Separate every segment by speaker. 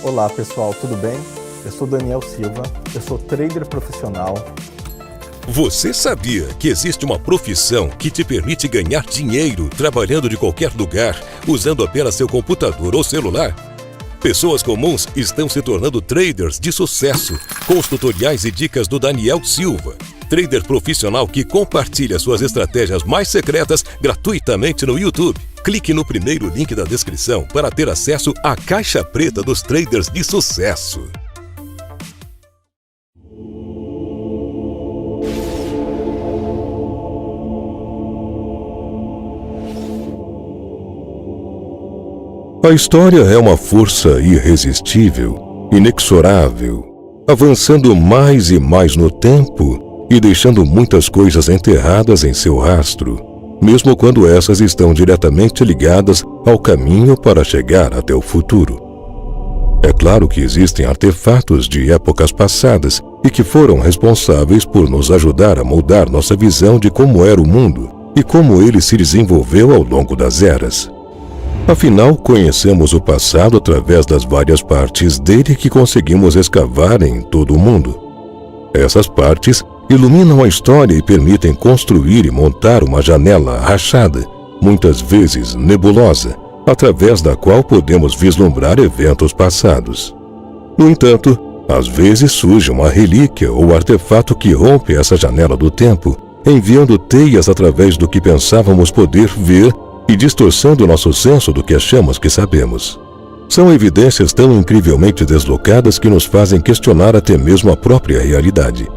Speaker 1: Olá pessoal, tudo bem? Eu sou Daniel Silva, eu sou trader profissional.
Speaker 2: Você sabia que existe uma profissão que te permite ganhar dinheiro trabalhando de qualquer lugar, usando apenas seu computador ou celular? Pessoas comuns estão se tornando traders de sucesso, com os tutoriais e dicas do Daniel Silva, trader profissional que compartilha suas estratégias mais secretas gratuitamente no YouTube. Clique no primeiro link da descrição para ter acesso à caixa preta dos traders de sucesso. A história é uma força irresistível, inexorável, avançando mais e mais no tempo e deixando muitas coisas enterradas em seu rastro, mesmo quando essas estão diretamente ligadas ao caminho para chegar até o futuro. É claro que existem artefatos de épocas passadas e que foram responsáveis por nos ajudar a moldar nossa visão de como era o mundo e como ele se desenvolveu ao longo das eras. Afinal, conhecemos o passado através das várias partes dele que conseguimos escavar em todo o mundo. Essas partes iluminam a história e permitem construir e montar uma janela rachada, muitas vezes nebulosa, através da qual podemos vislumbrar eventos passados. No entanto, às vezes surge uma relíquia ou artefato que rompe essa janela do tempo, enviando teias através do que pensávamos poder ver e distorcendo nosso senso do que achamos que sabemos. São evidências tão incrivelmente deslocadas que nos fazem questionar até mesmo a própria realidade.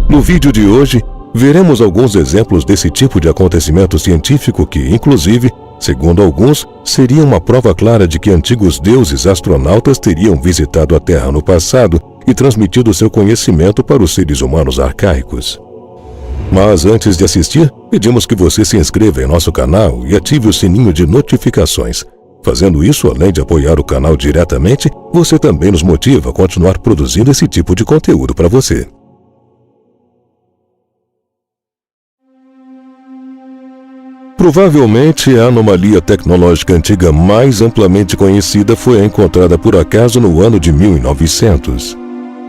Speaker 2: No vídeo de hoje, veremos alguns exemplos desse tipo de acontecimento científico que, inclusive, segundo alguns, seria uma prova clara de que antigos deuses astronautas teriam visitado a Terra no passado e transmitido seu conhecimento para os seres humanos arcaicos. Mas antes de assistir, pedimos que você se inscreva em nosso canal e ative o sininho de notificações. Fazendo isso, além de apoiar o canal diretamente, você também nos motiva a continuar produzindo esse tipo de conteúdo para você. Provavelmente a anomalia tecnológica antiga mais amplamente conhecida foi encontrada por acaso no ano de 1900.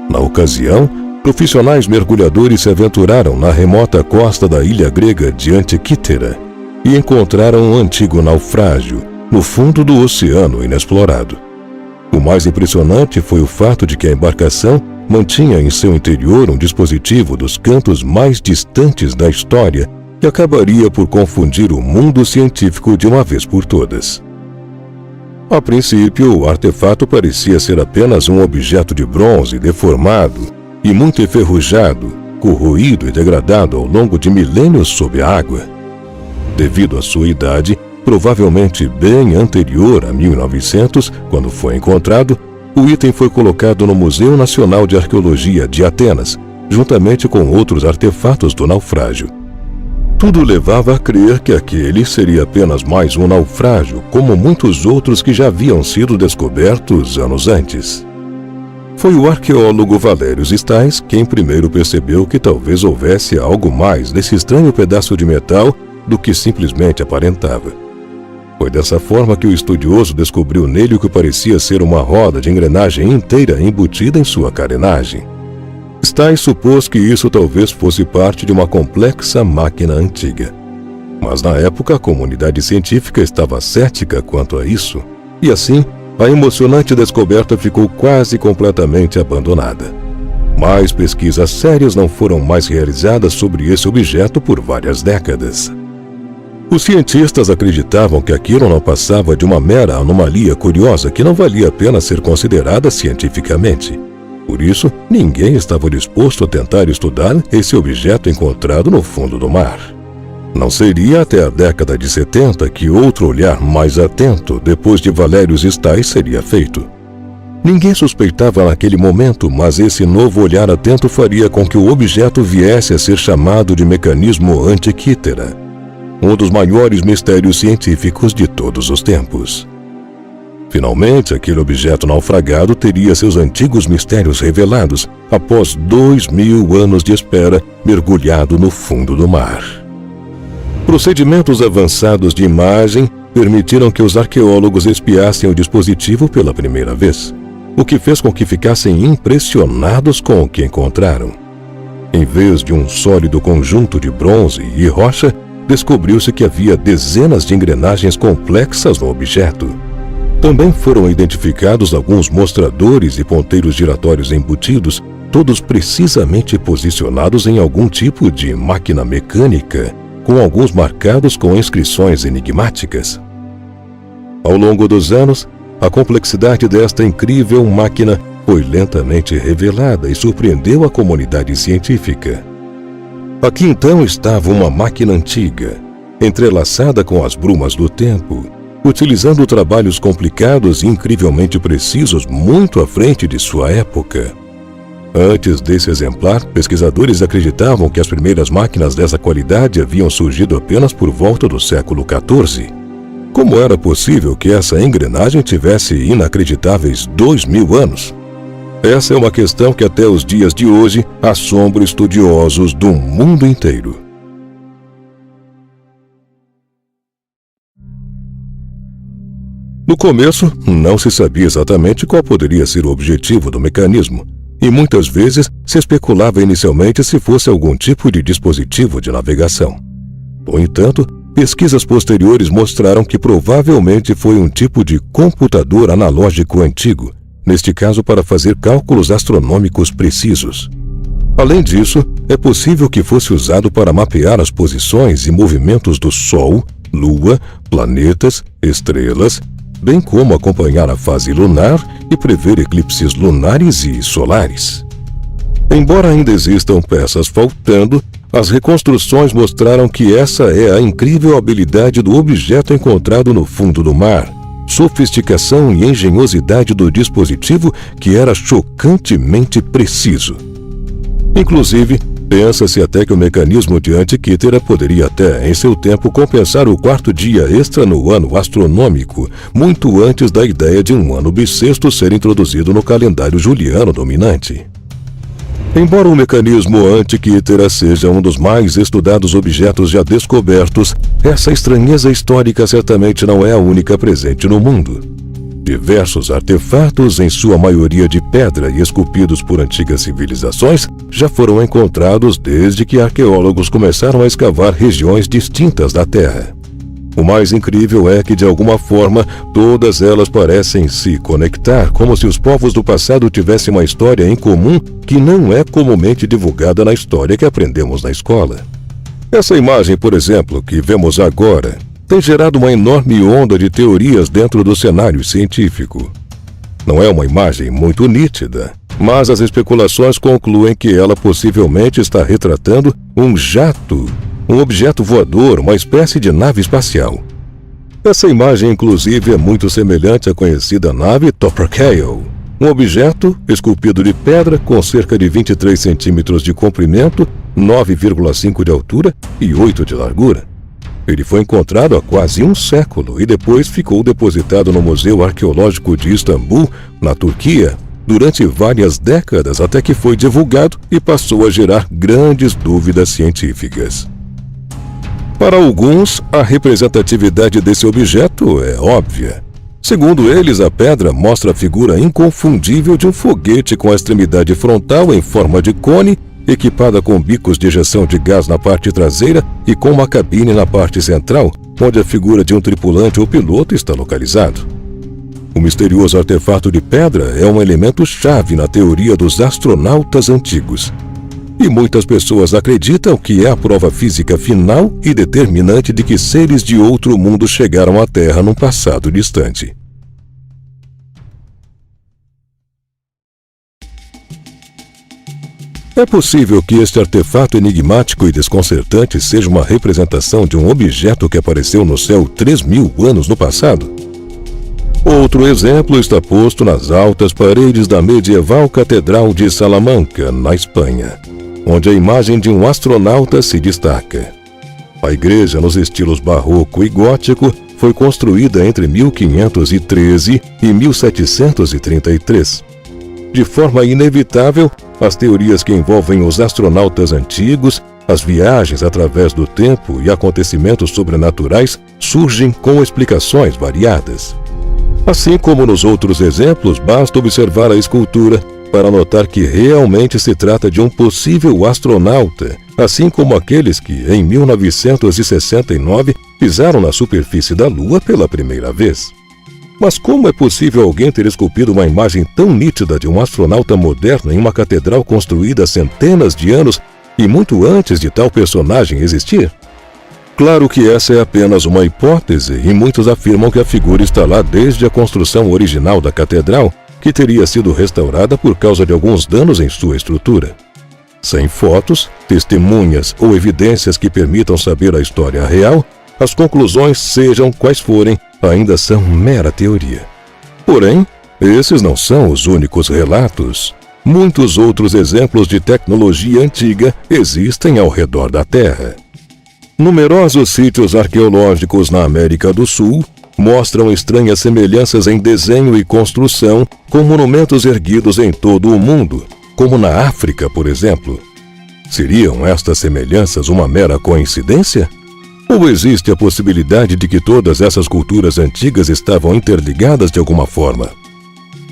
Speaker 2: Na ocasião, profissionais mergulhadores se aventuraram na remota costa da ilha grega de Antiquítera e encontraram um antigo naufrágio no fundo do oceano inexplorado. O mais impressionante foi o fato de que a embarcação mantinha em seu interior um dispositivo dos cantos mais distantes da história que acabaria por confundir o mundo científico de uma vez por todas. A princípio, o artefato parecia ser apenas um objeto de bronze deformado e muito enferrujado, corroído e degradado ao longo de milênios sob a água. Devido à sua idade, provavelmente bem anterior a 1900, quando foi encontrado, o item foi colocado no Museu Nacional de Arqueologia de Atenas, juntamente com outros artefatos do naufrágio. Tudo levava a crer que aquele seria apenas mais um naufrágio, como muitos outros que já haviam sido descobertos anos antes. Foi o arqueólogo Valériu Stais quem primeiro percebeu que talvez houvesse algo mais nesse estranho pedaço de metal do que simplesmente aparentava. Foi dessa forma que o estudioso descobriu nele o que parecia ser uma roda de engrenagem inteira embutida em sua carenagem. Stais supôs que isso talvez fosse parte de uma complexa máquina antiga. Mas na época a comunidade científica estava cética quanto a isso, e assim, a emocionante descoberta ficou quase completamente abandonada. Mais pesquisas sérias não foram mais realizadas sobre esse objeto por várias décadas. Os cientistas acreditavam que aquilo não passava de uma mera anomalia curiosa que não valia a pena ser considerada cientificamente. Por isso, ninguém estava disposto a tentar estudar esse objeto encontrado no fundo do mar. Não seria até a década de 70 que outro olhar mais atento, depois de Valériu Stais, seria feito. Ninguém suspeitava naquele momento, mas esse novo olhar atento faria com que o objeto viesse a ser chamado de mecanismo Antiquítera, um dos maiores mistérios científicos de todos os tempos. Finalmente, aquele objeto naufragado teria seus antigos mistérios revelados após 2000 anos de espera mergulhado no fundo do mar. Procedimentos avançados de imagem permitiram que os arqueólogos espiassem o dispositivo pela primeira vez. o que fez com que ficassem impressionados com o que encontraram. Em vez de um sólido conjunto de bronze e rocha, descobriu-se que havia dezenas de engrenagens complexas no objeto. Também foram identificados alguns mostradores e ponteiros giratórios embutidos, todos precisamente posicionados em algum tipo de máquina mecânica, com alguns marcados com inscrições enigmáticas. Ao longo dos anos, a complexidade desta incrível máquina foi lentamente revelada e surpreendeu a comunidade científica. Aqui então estava uma máquina antiga, entrelaçada com as brumas do tempo, utilizando trabalhos complicados e incrivelmente precisos muito à frente de sua época. Antes desse exemplar, pesquisadores acreditavam que as primeiras máquinas dessa qualidade haviam surgido apenas por volta do século XIV. Como era possível que essa engrenagem tivesse inacreditáveis 2000 anos? Essa é uma questão que até os dias de hoje assombra estudiosos do mundo inteiro. No começo, não se sabia exatamente qual poderia ser o objetivo do mecanismo, e muitas vezes se especulava inicialmente se fosse algum tipo de dispositivo de navegação. No entanto, pesquisas posteriores mostraram que provavelmente foi um tipo de computador analógico antigo, neste caso para fazer cálculos astronômicos precisos. Além disso, é possível que fosse usado para mapear as posições e movimentos do Sol, Lua, planetas, estrelas, bem como acompanhar a fase lunar e prever eclipses lunares e solares. Embora ainda existam peças faltando, as reconstruções mostraram que essa é a incrível habilidade do objeto encontrado no fundo do mar, sofisticação e engenhosidade do dispositivo que era chocantemente preciso. Inclusive, pensa-se até que o mecanismo de Antikythera poderia até, em seu tempo, compensar o quarto dia extra no ano astronômico, muito antes da ideia de um ano bissexto ser introduzido no calendário juliano dominante. Embora o mecanismo Antikythera seja um dos mais estudados objetos já descobertos, essa estranheza histórica certamente não é a única presente no mundo. Diversos artefatos, em sua maioria de pedra e esculpidos por antigas civilizações, já foram encontrados desde que arqueólogos começaram a escavar regiões distintas da Terra. O mais incrível é que, de alguma forma, todas elas parecem se conectar, como se os povos do passado tivessem uma história em comum que não é comumente divulgada na história que aprendemos na escola. Essa imagem, por exemplo, que vemos agora, tem gerado uma enorme onda de teorias dentro do cenário científico. Não é uma imagem muito nítida, mas as especulações concluem que ela possivelmente está retratando um jato, um objeto voador, uma espécie de nave espacial. Essa imagem, inclusive, é muito semelhante à conhecida nave Topperkeil, um objeto esculpido de pedra com cerca de 23 centímetros de comprimento, 9,5 de altura e 8 de largura. Ele foi encontrado há quase um século e depois ficou depositado no Museu Arqueológico de Istambul, na Turquia, durante várias décadas até que foi divulgado e passou a gerar grandes dúvidas científicas. Para alguns, a representatividade desse objeto é óbvia. Segundo eles, a pedra mostra a figura inconfundível de um foguete com a extremidade frontal em forma de cone, equipada com bicos de ejeção de gás na parte traseira e com uma cabine na parte central, onde a figura de um tripulante ou piloto está localizado. O misterioso artefato de pedra é um elemento-chave na teoria dos astronautas antigos. E muitas pessoas acreditam que é a prova física final e determinante de que seres de outro mundo chegaram à Terra num passado distante. É possível que este artefato enigmático e desconcertante seja uma representação de um objeto que apareceu no céu 3.000 anos no passado? Outro exemplo está posto nas altas paredes da medieval Catedral de Salamanca, na Espanha, onde a imagem de um astronauta se destaca. A igreja, nos estilos barroco e gótico, foi construída entre 1513 e 1733. De forma inevitável, as teorias que envolvem os astronautas antigos, as viagens através do tempo e acontecimentos sobrenaturais surgem com explicações variadas. Assim como nos outros exemplos, basta observar a escultura para notar que realmente se trata de um possível astronauta, assim como aqueles que, em 1969, pisaram na superfície da Lua pela primeira vez. Mas como é possível alguém ter esculpido uma imagem tão nítida de um astronauta moderno em uma catedral construída há centenas de anos e muito antes de tal personagem existir? Claro que essa é apenas uma hipótese e muitos afirmam que a figura está lá desde a construção original da catedral, que teria sido restaurada por causa de alguns danos em sua estrutura. Sem fotos, testemunhas ou evidências que permitam saber a história real, as conclusões, sejam quais forem, ainda são mera teoria. Porém, esses não são os únicos relatos. Muitos outros exemplos de tecnologia antiga existem ao redor da Terra. Numerosos sítios arqueológicos na América do Sul mostram estranhas semelhanças em desenho e construção com monumentos erguidos em todo o mundo, como na África, por exemplo. Seriam estas semelhanças uma mera coincidência? Ou existe a possibilidade de que todas essas culturas antigas estavam interligadas de alguma forma?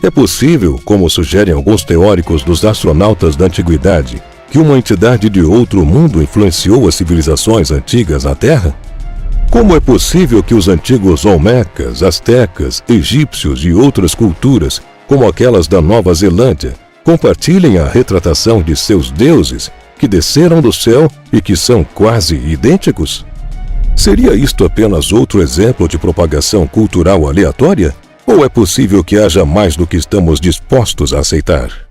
Speaker 2: É possível, como sugerem alguns teóricos dos astronautas da antiguidade, que uma entidade de outro mundo influenciou as civilizações antigas na Terra? Como é possível que os antigos olmecas, astecas, egípcios e outras culturas, como aquelas da Nova Zelândia, compartilhem a retratação de seus deuses que desceram do céu e que são quase idênticos? Seria isto apenas outro exemplo de propagação cultural aleatória? Ou é possível que haja mais do que estamos dispostos a aceitar?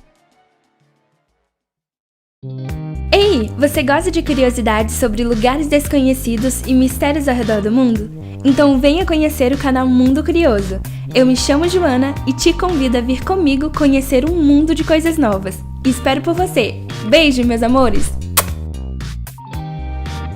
Speaker 3: Ei, você gosta de curiosidades sobre lugares desconhecidos e mistérios ao redor do mundo? Então venha conhecer o canal Mundo Curioso. Eu me chamo Joana e te convido a vir comigo conhecer um mundo de coisas novas. Espero por você. Beijo, meus amores!